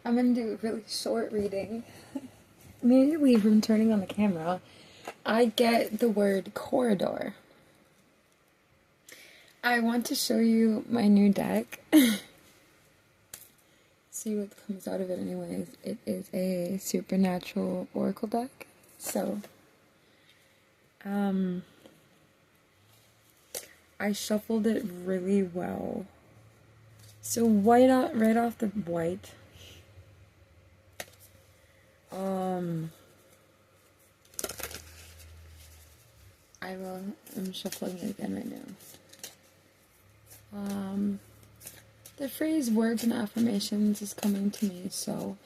I'm gonna do a really short reading. Immediately from turning on the camera, I get the word corridor. I want to show you my new deck. See what comes out of it anyways. It is a supernatural oracle deck. So, I shuffled it really well. So right off the white. I'm shuffling it again right now. The phrase words and affirmations is coming to me, so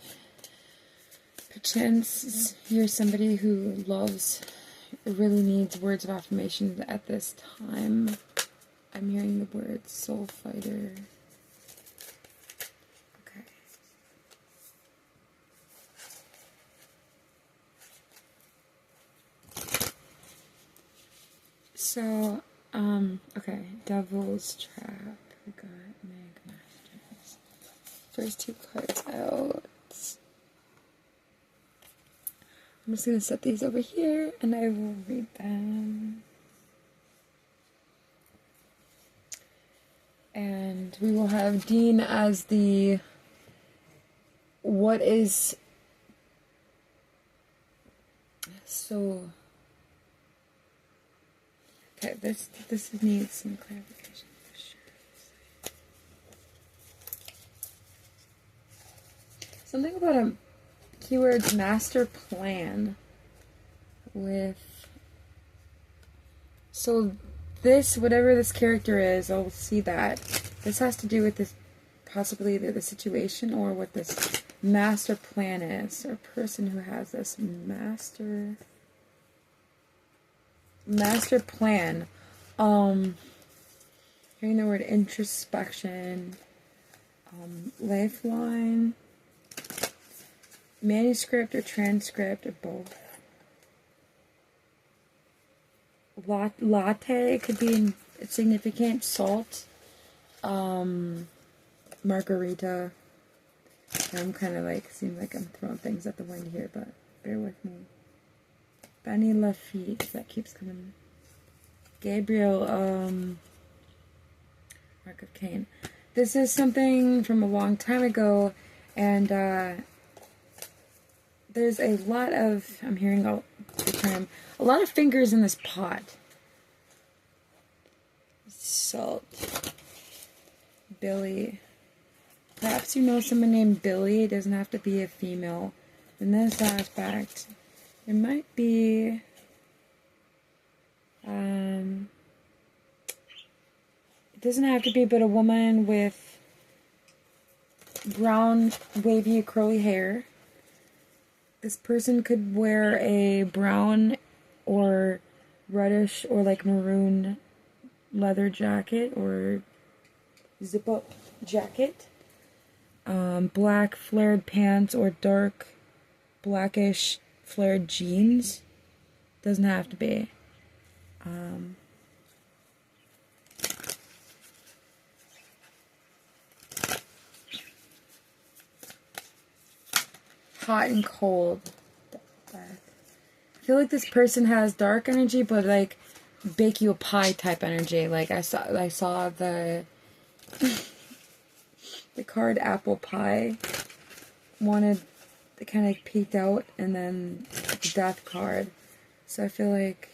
perchance you're somebody who really needs words of affirmation at this time. I'm hearing the word soul fighter. Okay. So, okay, Devil's Trap. We got Meg Masters. First two cards out. I'm just gonna set these over here and I will read them. And we will have Dean as the okay, this needs some clarification for sure. Something about a keyword master plan so this, whatever this character is, I'll see that. This has to do with this, possibly the situation or what this master plan is. Or person who has this master plan. Hearing the word introspection, lifeline, manuscript or transcript or both. Latte could be significant. Salt. Margarita. I'm kind of seems like I'm throwing things at the wind here, but bear with me. Benny Lafitte, that keeps coming. Gabriel, Mark of Cain. This is something from a long time ago, and there's a lot of, I'm hearing the term, a lot of fingers in this pot. Salt. Billy. Perhaps you know someone named Billy. It doesn't have to be a female. In this aspect, there might be, it doesn't have to be, but a woman with brown, wavy, curly hair. This person could wear a brown or reddish or maroon leather jacket or zip-up jacket. Black flared pants or dark blackish flared jeans. Doesn't have to be. Hot and cold. I feel like this person has dark energy, but bake you a pie type energy. I saw the the card apple pie. Wanted to kind of peeked out, and then the death card. So I feel like,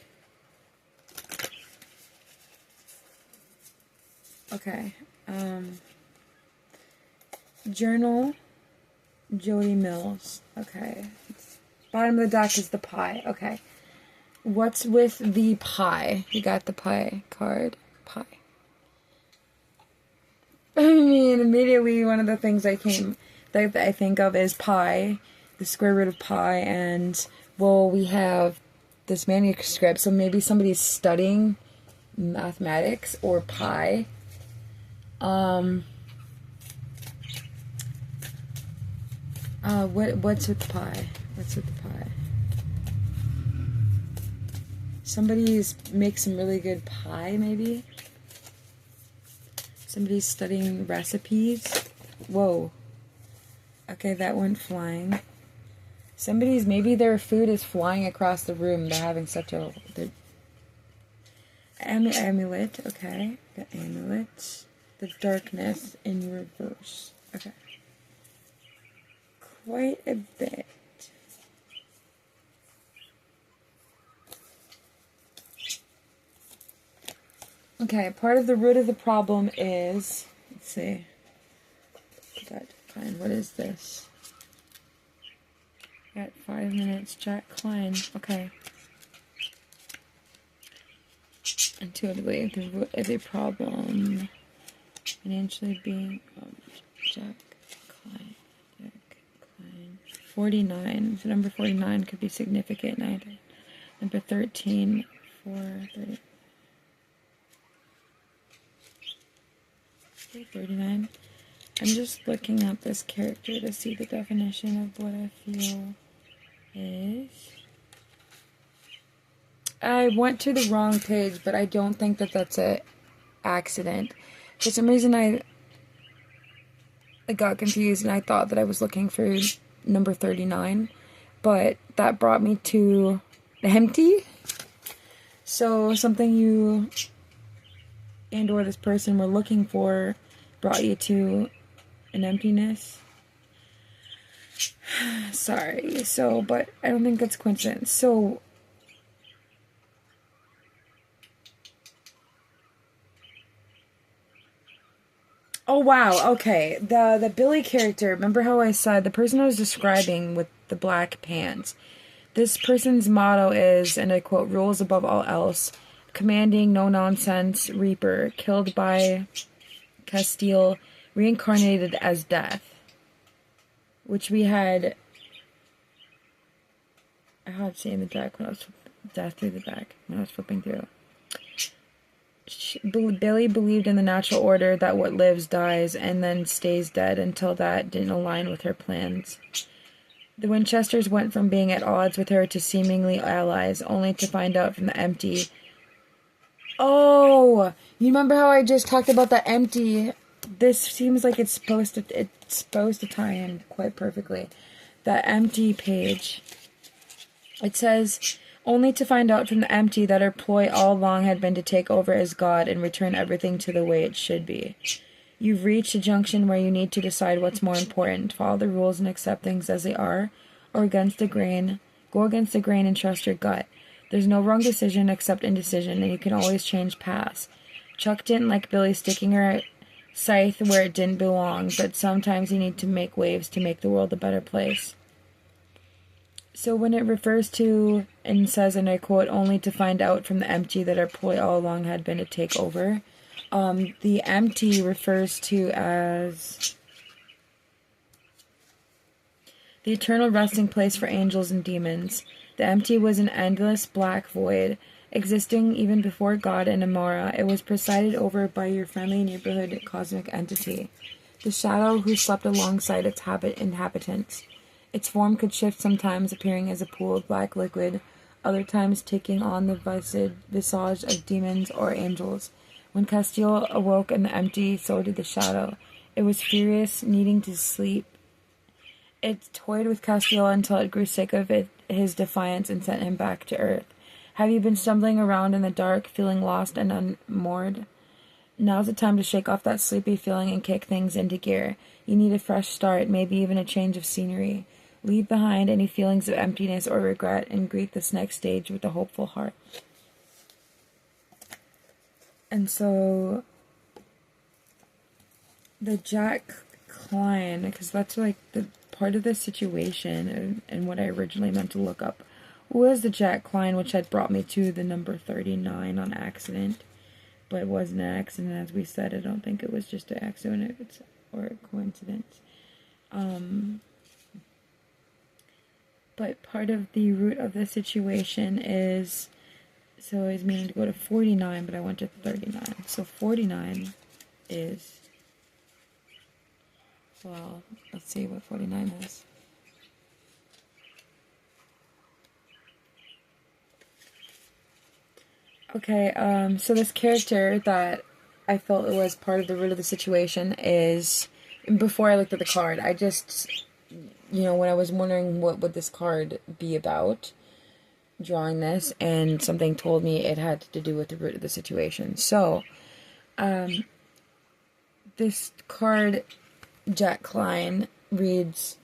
okay, journal, Jody Mills. Okay, bottom of the deck is the pie. Okay, what's with the pie? You got the pie card. Pie. I mean, immediately one of the things that I think of is pi, the square root of pi, and, well, we have this manuscript, so maybe somebody's studying mathematics or pi. What's with the pie? What's with the pie? Somebody's makes some really good pie, maybe? Somebody's studying recipes. Whoa. Okay, that went flying. Maybe their food is flying across the room. They're having such a... Amulet, okay. The amulet. The darkness in reverse. Okay. Quite a bit. Okay, part of the root of the problem is... Let's see. Got Klein. What is this? Got 5 minutes. Jack Klein. Okay. Intuitively, the root of the problem financially being Jack Klein. 49. So number 49 could be significant. Number 13 for 39. I'm just looking at this character to see the definition of what I feel is. I went to the wrong page, but I don't think that that's an accident. For some reason, I got confused and I thought that I was looking for number 39, but that brought me to empty. So something you and or this person were looking for brought you to an emptiness. Sorry. So, but I don't think that's coincidence. So, oh wow, okay. The Billy character, remember how I said the person I was describing with the black pants? This person's motto is, and I quote, rules above all else, commanding no nonsense reaper, killed by Castile, reincarnated as death. Which we had, I had seen the deck when I was death through the deck when I was flipping through. Billy believed in the natural order that what lives dies and then stays dead until that didn't align with her plans. The Winchesters went from being at odds with her to seemingly allies, only to find out from the empty. Oh, you remember how I just talked about the empty? This seems like it's supposed to tie in quite perfectly. The empty page. It says, only to find out from the empty that her ploy all along had been to take over as God and return everything to the way it should be. You've reached a junction where you need to decide what's more important, follow the rules and accept things as they are, or against the grain, go against the grain and trust your gut. There's no wrong decision except indecision, and you can always change paths. Chuck didn't like Billy sticking her scythe where it didn't belong, but sometimes you need to make waves to make the world a better place. So when it refers to, and says, and I quote, only to find out from the empty that our ploy all along had been to take over, the empty refers to as the eternal resting place for angels and demons. The empty was an endless black void, existing even before God and Amara. It was presided over by your friendly neighborhood cosmic entity, the shadow who slept alongside its inhabitants. Its form could shift, sometimes appearing as a pool of black liquid, other times taking on the visage of demons or angels. When Castile awoke in the empty, so did the shadow. It was furious, needing to sleep. It toyed with Castile until it grew sick of his defiance and sent him back to Earth. Have you been stumbling around in the dark, feeling lost and unmoored? Now's the time to shake off that sleepy feeling and kick things into gear. You need a fresh start, maybe even a change of scenery. Leave behind any feelings of emptiness or regret and greet this next stage with a hopeful heart. And so, the Jack Klein, because that's like the part of the situation and what I originally meant to look up, was the Jack Klein, which had brought me to the number 39 on accident. But it wasn't an accident, as we said. I don't think it was just an accident or a coincidence. But part of the root of the situation is, so I was meaning to go to 49, but I went to 39. So 49 is, well, let's see what 49 is. Okay, so this character that I felt it was part of the root of the situation is, before I looked at the card, I just when I was wondering what would this card be about, drawing this, and something told me it had to do with the root of the situation. So, this card, Jack Klein, reads,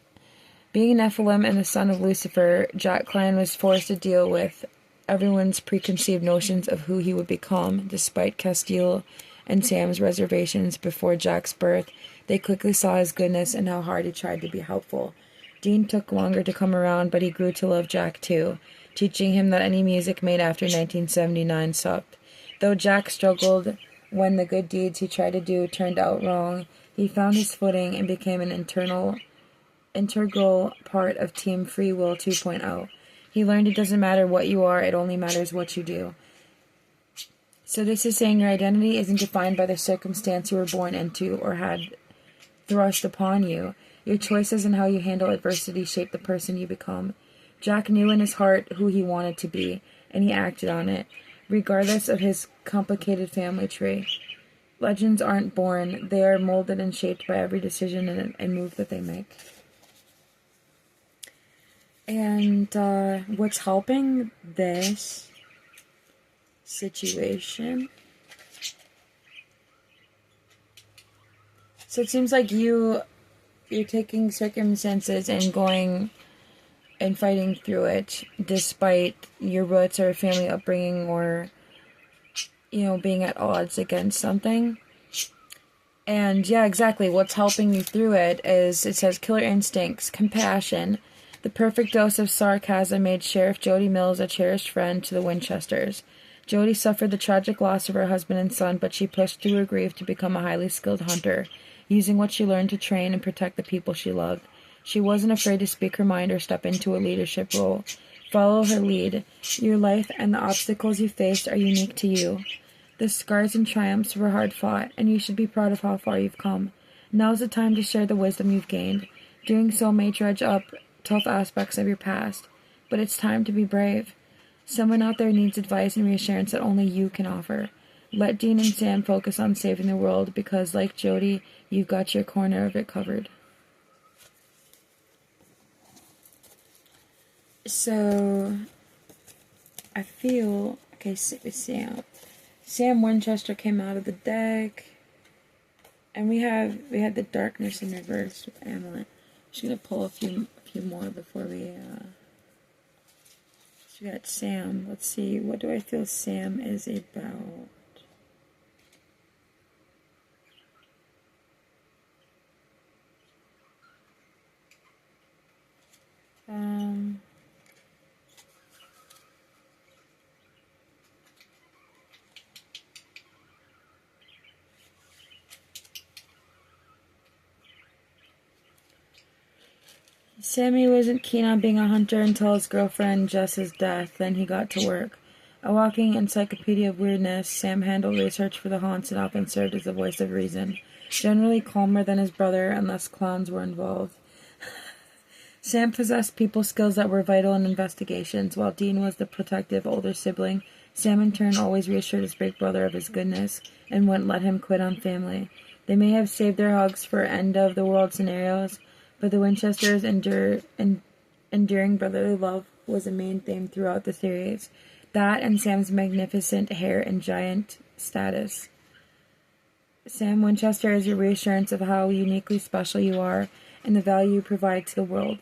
being a Nephilim and the son of Lucifer, Jack Klein was forced to deal with everyone's preconceived notions of who he would become. Despite Castile and Sam's reservations before Jack's birth, they quickly saw his goodness and how hard he tried to be helpful. Dean took longer to come around, but he grew to love Jack too, teaching him that any music made after 1979 sucked. Though Jack struggled when the good deeds he tried to do turned out wrong, he found his footing and became an integral part of Team Free Will 2.0. He learned it doesn't matter what you are, it only matters what you do. So this is saying your identity isn't defined by the circumstance you were born into or had thrust upon you. Your choices and how you handle adversity shape the person you become. Jack knew in his heart who he wanted to be, and he acted on it, regardless of his complicated family tree. Legends aren't born, they are molded and shaped by every decision and move that they make. And what's helping this situation? So it seems like you're taking circumstances and going and fighting through it despite your roots or family upbringing or, being at odds against something. And yeah, exactly. What's helping you through it is, it says, killer instincts, compassion. The perfect dose of sarcasm made Sheriff Jody Mills a cherished friend to the Winchesters. Jody suffered the tragic loss of her husband and son, but she pushed through her grief to become a highly skilled hunter, using what she learned to train and protect the people she loved. She wasn't afraid to speak her mind or step into a leadership role. Follow her lead. Your life and the obstacles you faced are unique to you. The scars and triumphs were hard fought, and you should be proud of how far you've come. Now's the time to share the wisdom you've gained. Doing so may dredge up tough aspects of your past, but it's time to be brave. Someone out there needs advice and reassurance that only you can offer. Let Dean and Sam focus on saving the world because, like Jody, you've got your corner of it covered. So, I feel... Okay, Sam. Sam Winchester came out of the deck. And we had the darkness in reverse with Amulet. I'm just going to pull a few more before we... So we got Sam. Let's see, what do I feel Sam is about? Sammy wasn't keen on being a hunter until his girlfriend Jess's death, then he got to work. A walking encyclopedia of weirdness, Sam handled research for the haunts and often served as the voice of reason. Generally calmer than his brother, unless clowns were involved. Sam possessed people skills that were vital in investigations. While Dean was the protective older sibling, Sam in turn always reassured his big brother of his goodness and wouldn't let him quit on family. They may have saved their hugs for end-of-the-world scenarios, but the Winchesters' enduring brotherly love was a main theme throughout the series. That and Sam's magnificent hair and giant status. Sam Winchester is your reassurance of how uniquely special you are and the value you provide to the world.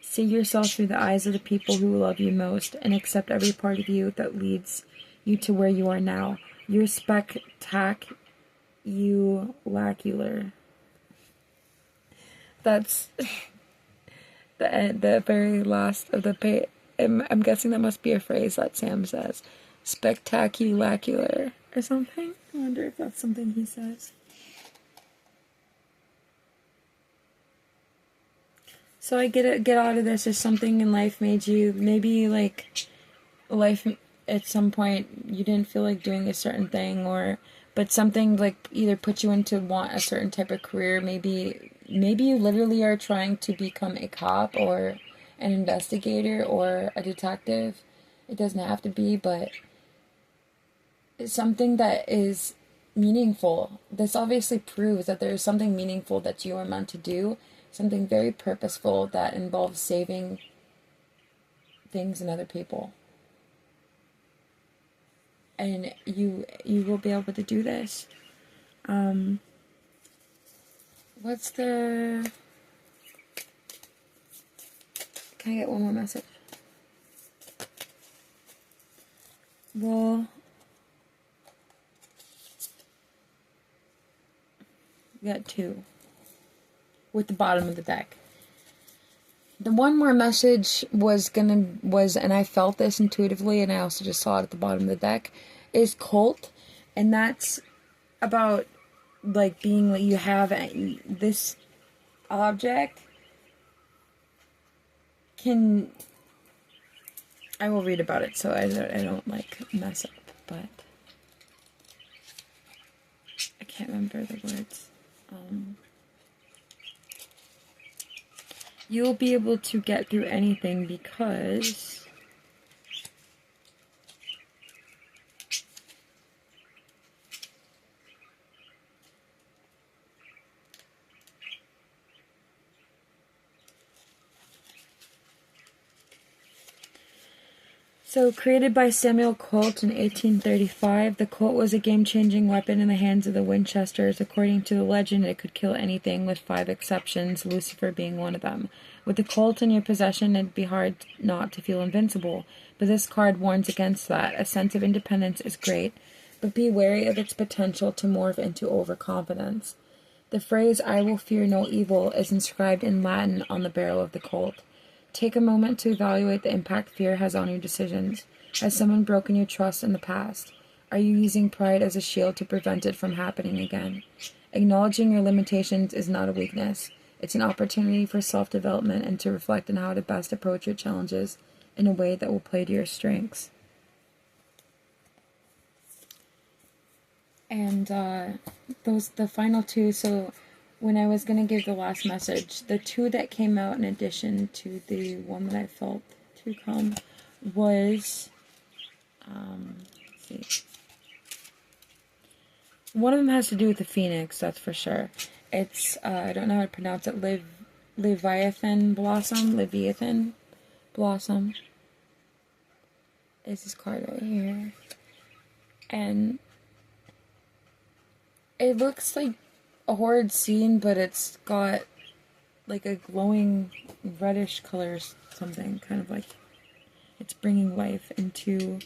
See yourself through the eyes of the people who love you most and accept every part of you that leads you to where you are now. You're spectacular. That's the very last of the page. I'm guessing that must be a phrase that Sam says. Spectacular or something. I wonder if that's something he says. So I get out of this as something in life made you, maybe like life at some point you didn't feel like doing a certain thing, but something like either put you into want a certain type of career. Maybe you literally are trying to become a cop or an investigator or a detective. It doesn't have to be, but it's something that is meaningful. This obviously proves that there is something meaningful that you are meant to do. something very purposeful that involves saving things and other people. And you will be able to do this. What's the... Can I get one more message? Well, we got two with the bottom of the deck. The one more message was, and I felt this intuitively, and I also just saw it at the bottom of the deck, is cult, and that's about, like, being that you have this object can... I will read about it so I don't like, mess up, but I can't remember the words. You'll be able to get through anything because So, created by Samuel Colt in 1835, the Colt was a game-changing weapon in the hands of the Winchesters. According to the legend, it could kill anything, with 5 exceptions, Lucifer being one of them. With the Colt in your possession, it'd be hard not to feel invincible, but this card warns against that. A sense of independence is great, but be wary of its potential to morph into overconfidence. The phrase, "I will fear no evil," is inscribed in Latin on the barrel of the Colt. Take a moment to evaluate the impact fear has on your decisions. Has someone broken your trust in the past? Are you using pride as a shield to prevent it from happening again? Acknowledging your limitations is not a weakness. It's an opportunity for self-development and to reflect on how to best approach your challenges in a way that will play to your strengths. And the final two, so when I was going to give the last message, the two that came out in addition to the one that I felt to come was, let's see. One of them has to do with the phoenix, that's for sure. It's, I don't know how to pronounce it, Leviathan Blossom is this card right here. And it looks like a horrid scene, but it's got like a glowing reddish color or something, kind of like it's bringing life into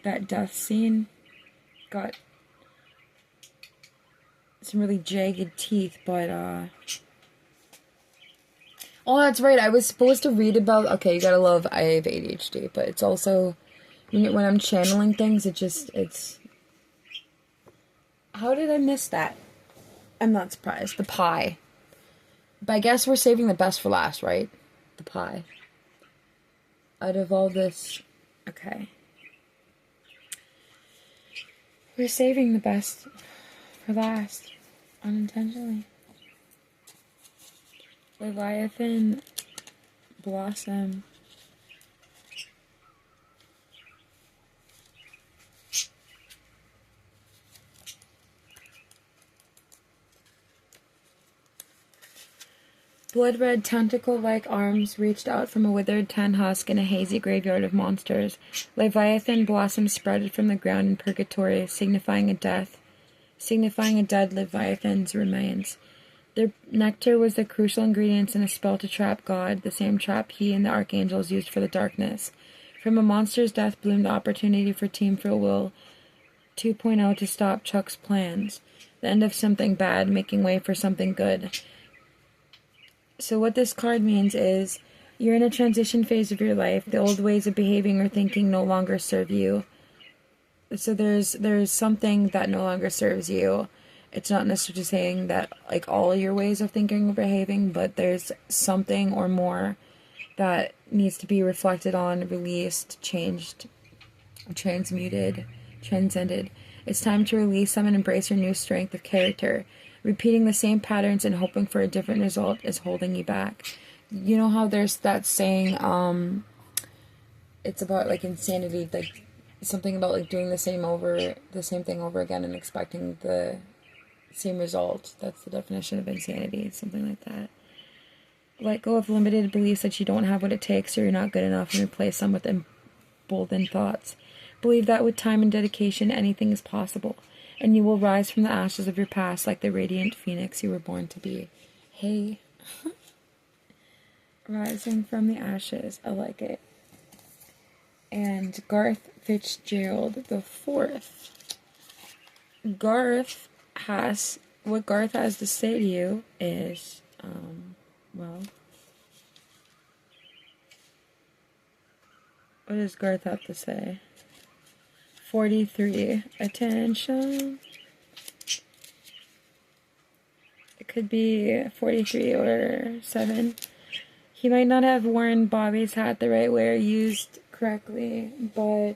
that death scene. Got some really jagged teeth, but oh, that's right, I was supposed to read about, okay, you gotta love, I have ADHD, but it's also, when I'm channeling things, it's, how did I miss that? I'm not surprised. The pie. But I guess we're saving the best for last, right? The pie. Out of all this... Okay. We're saving the best for last. Unintentionally. Leviathan Blossom. Blood-red tentacle-like arms reached out from a withered tan husk in a hazy graveyard of monsters. Leviathan blossoms sprouted from the ground in purgatory, signifying a dead Leviathan's remains. Their nectar was the crucial ingredients in a spell to trap God, the same trap he and the archangels used for the darkness. From a monster's death bloomed the opportunity for Team Free Will 2.0 to stop Chuck's plans. The end of something bad, making way for something good. So what this card means is you're in a transition phase of your life. The old ways of behaving or thinking no longer serve you. So there's something that no longer serves you. It's not necessarily saying that like all your ways of thinking or behaving, but there's something or more that needs to be reflected on, released, changed, transmuted, transcended. It's time to release them and embrace your new strength of character. Repeating the same patterns and hoping for a different result is holding you back. You know how there's that saying, it's about like insanity, like something about like doing the same thing over again and expecting the same result. That's the definition of insanity, something like that. Let go of limited beliefs that you don't have what it takes or you're not good enough, and replace them with emboldened thoughts. Believe that with time and dedication, anything is possible, and you will rise from the ashes of your past like the radiant phoenix you were born to be. Hey. Rising from the ashes. I like it. And Garth Fitzgerald the Fourth. What Garth has to say to you is, well, what does Garth have to say? 43. Attention. It could be 43 or 7. He might not have worn Bobby's hat the right way or used correctly, but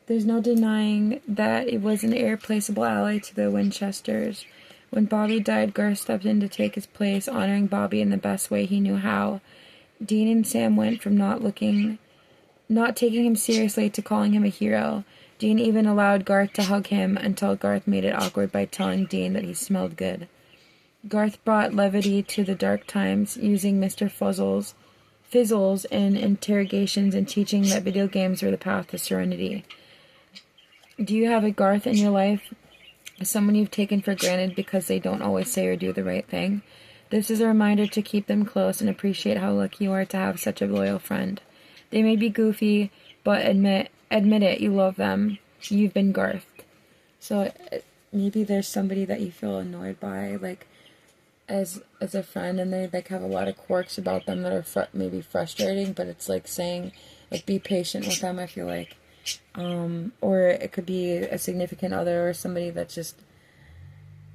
there's no denying that it was an irreplaceable ally to the Winchesters. When Bobby died, Garth stepped in to take his place, honoring Bobby in the best way he knew how. Dean and Sam went from not taking him seriously to calling him a hero. Dean even allowed Garth to hug him until Garth made it awkward by telling Dean that he smelled good. Garth brought levity to the dark times, using Mr. Fizzles in interrogations and teaching that video games were the path to serenity. Do you have a Garth in your life? Someone you've taken for granted because they don't always say or do the right thing? This is a reminder to keep them close and appreciate how lucky you are to have such a loyal friend. They may be goofy, but admit it, you love them. You've been Garthed. So maybe there's somebody that you feel annoyed by, like, as a friend, and they like have a lot of quirks about them that are maybe frustrating, but it's like saying, like, be patient with them, I feel like. Or it could be a significant other or somebody that's just,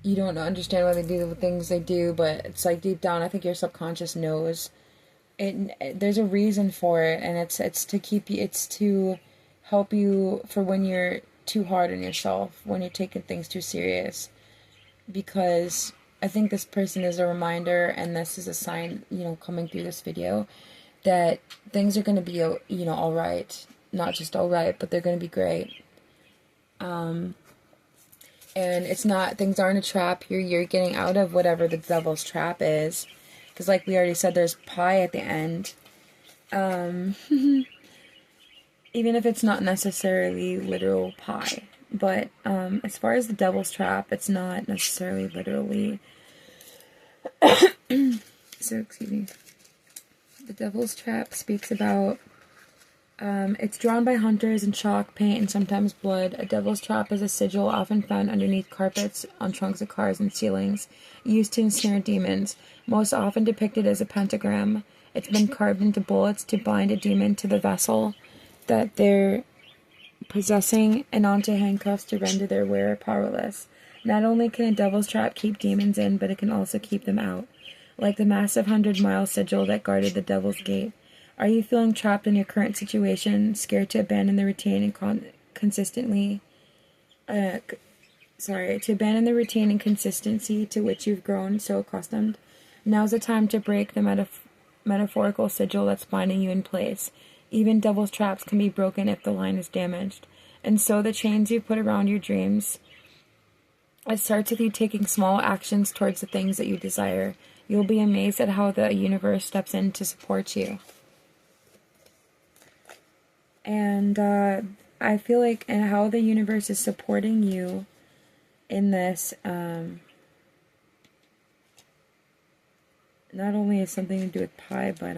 you don't understand why they do the things they do, but it's like deep down, I think your subconscious knows. There's a reason for it, and it's to keep you, it's to help you for when you're too hard on yourself, when you're taking things too serious, because I think this person is a reminder, and this is a sign, coming through this video, that things are going to be, all right. Not just all right, but they're going to be great. And it's not, things aren't a trap. You're getting out of whatever the devil's trap is. Because like we already said, there's pie at the end. Even if it's not necessarily literal pie. But as far as the devil's trap, it's not necessarily literally. So, excuse me. The devil's trap speaks about, it's drawn by hunters in chalk, paint, and sometimes blood. A devil's trap is a sigil often found underneath carpets, on trunks of cars, and ceilings, used to ensnare demons, most often depicted as a pentagram. It's been carved into bullets to bind a demon to the vessel that they're possessing, and onto handcuffs to render their wearer powerless. Not only can a devil's trap keep demons in, but it can also keep them out, like the massive 100-mile sigil that guarded the Devil's Gate. Are you feeling trapped in your current situation, scared to abandon the routine and consistency to which you've grown so accustomed? Now's the time to break the metaphorical sigil that's binding you in place. Even devil's traps can be broken if the line is damaged. And so the chains you put around your dreams, it starts with you taking small actions towards the things that you desire. You'll be amazed at how the universe steps in to support you. And I feel like, and how the universe is supporting you in this, not only is something to do with pie, but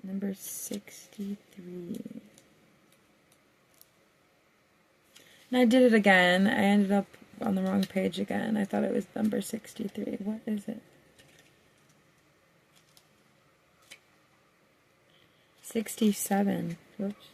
number 63. And I did it again. I ended up on the wrong page again. I thought it was number 63. What is it? 67. Whoops.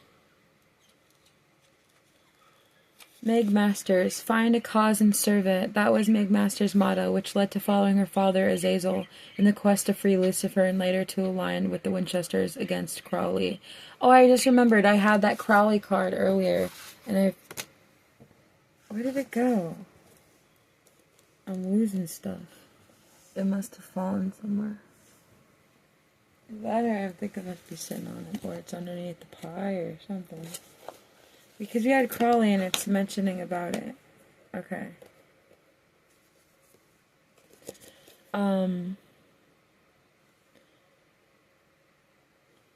Meg Masters, find a cause and serve it. That was Meg Masters' motto, which led to following her father Azazel in the quest to free Lucifer and later to align with the Winchesters against Crowley. Oh, I just remembered. I had that Crowley card earlier, and where did it go? I'm losing stuff. It must have fallen somewhere. That, or I think it must be sitting on it, or it's underneath the pie or something. Because we had Crowley and it's mentioning about it. Okay.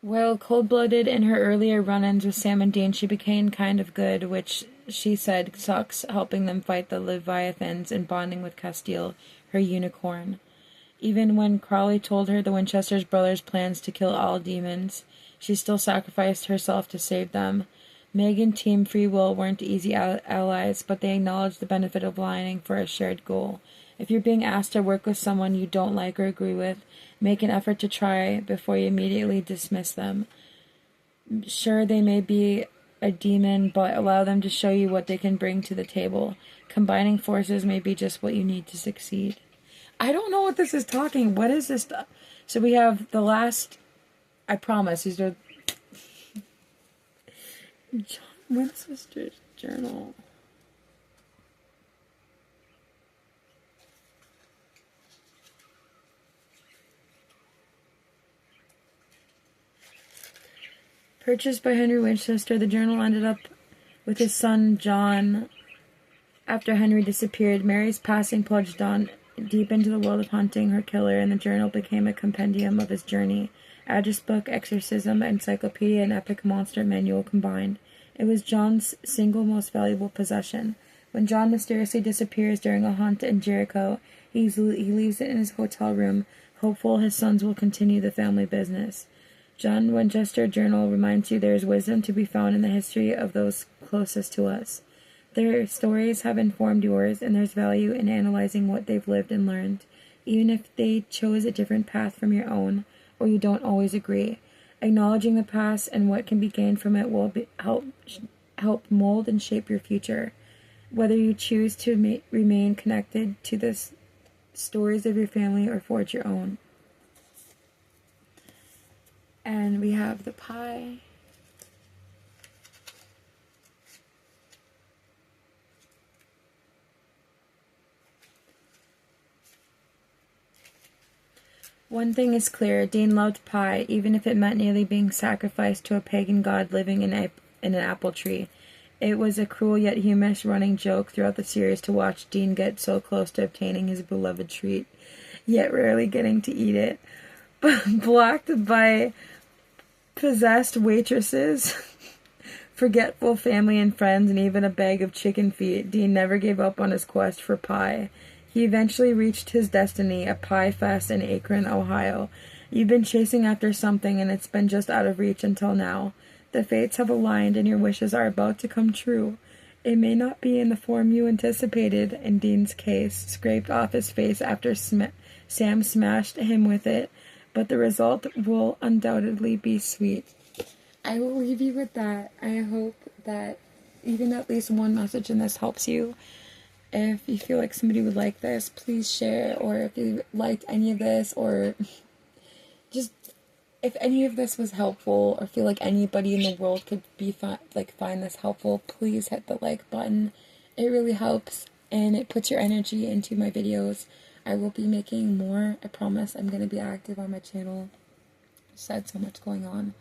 Well, cold-blooded in her earlier run-ins with Sam and Dean, she became kind of good, which she said sucks, helping them fight the Leviathans and bonding with Castile, her unicorn. Even when Crowley told her the Winchester brothers' plans to kill all demons, she still sacrificed herself to save them. Meg and Team Free Will weren't easy allies, but they acknowledged the benefit of aligning for a shared goal. If you're being asked to work with someone you don't like or agree with, make an effort to try before you immediately dismiss them. Sure, they may be a demon, but allow them to show you what they can bring to the table. Combining forces may be just what you need to succeed. I don't know what this is talking. What is this? So we have the last. I promise these are John Winchester's journal. Purchased by Henry Winchester, the journal ended up with his son John after Henry disappeared. Mary's passing plunged Dawn deep into the world of hunting her killer, and the journal became a compendium of his journey. Address book, exorcism, encyclopedia, and epic monster manual combined. It was John's single most valuable possession. When John mysteriously disappears during a hunt in Jericho, he leaves it in his hotel room, hopeful his sons will continue the family business. John Winchester Journal reminds you there is wisdom to be found in the history of those closest to us. Their stories have informed yours, and there's value in analyzing what they've lived and learned, even if they chose a different path from your own, or you don't always agree. Acknowledging the past and what can be gained from it will help mold and shape your future. Whether you choose to remain connected to the stories of your family or forge your own. And we have the pie. One thing is clear, Dean loved pie, even if it meant nearly being sacrificed to a pagan god living in an apple tree. It was a cruel yet humorous running joke throughout the series to watch Dean get so close to obtaining his beloved treat, yet rarely getting to eat it. Blocked by possessed waitresses, forgetful family and friends, and even a bag of chicken feet, Dean never gave up on his quest for pie. He eventually reached his destiny, a pie fest in Akron, Ohio. You've been chasing after something, and it's been just out of reach until now. The fates have aligned, and your wishes are about to come true. It may not be in the form you anticipated, in Dean's case, scraped off his face after Sam smashed him with it, but the result will undoubtedly be sweet. I will leave you with that. I hope that even at least one message in this helps you. If you feel like somebody would like this, please share, or if you liked any of this, or just if any of this was helpful, or feel like anybody in the world could be find this helpful, please hit the like button. It really helps, and it puts your energy into my videos. I will be making more, I promise. I'm going to be active on my channel. Just had so much going on.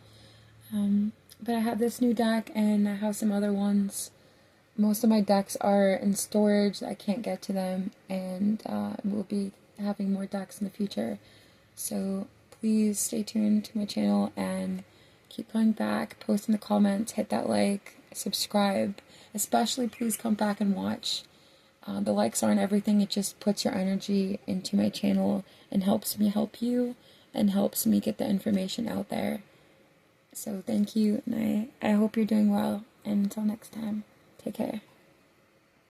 But I have this new deck, and I have some other ones. Most of my decks are in storage. I can't get to them, and we'll be having more decks in the future. So please stay tuned to my channel and keep coming back, post in the comments, hit that like, subscribe. Especially please come back and watch. The likes aren't everything. It just puts your energy into my channel and helps me help you and helps me get the information out there. So thank you, and I hope you're doing well. And until next time, take care.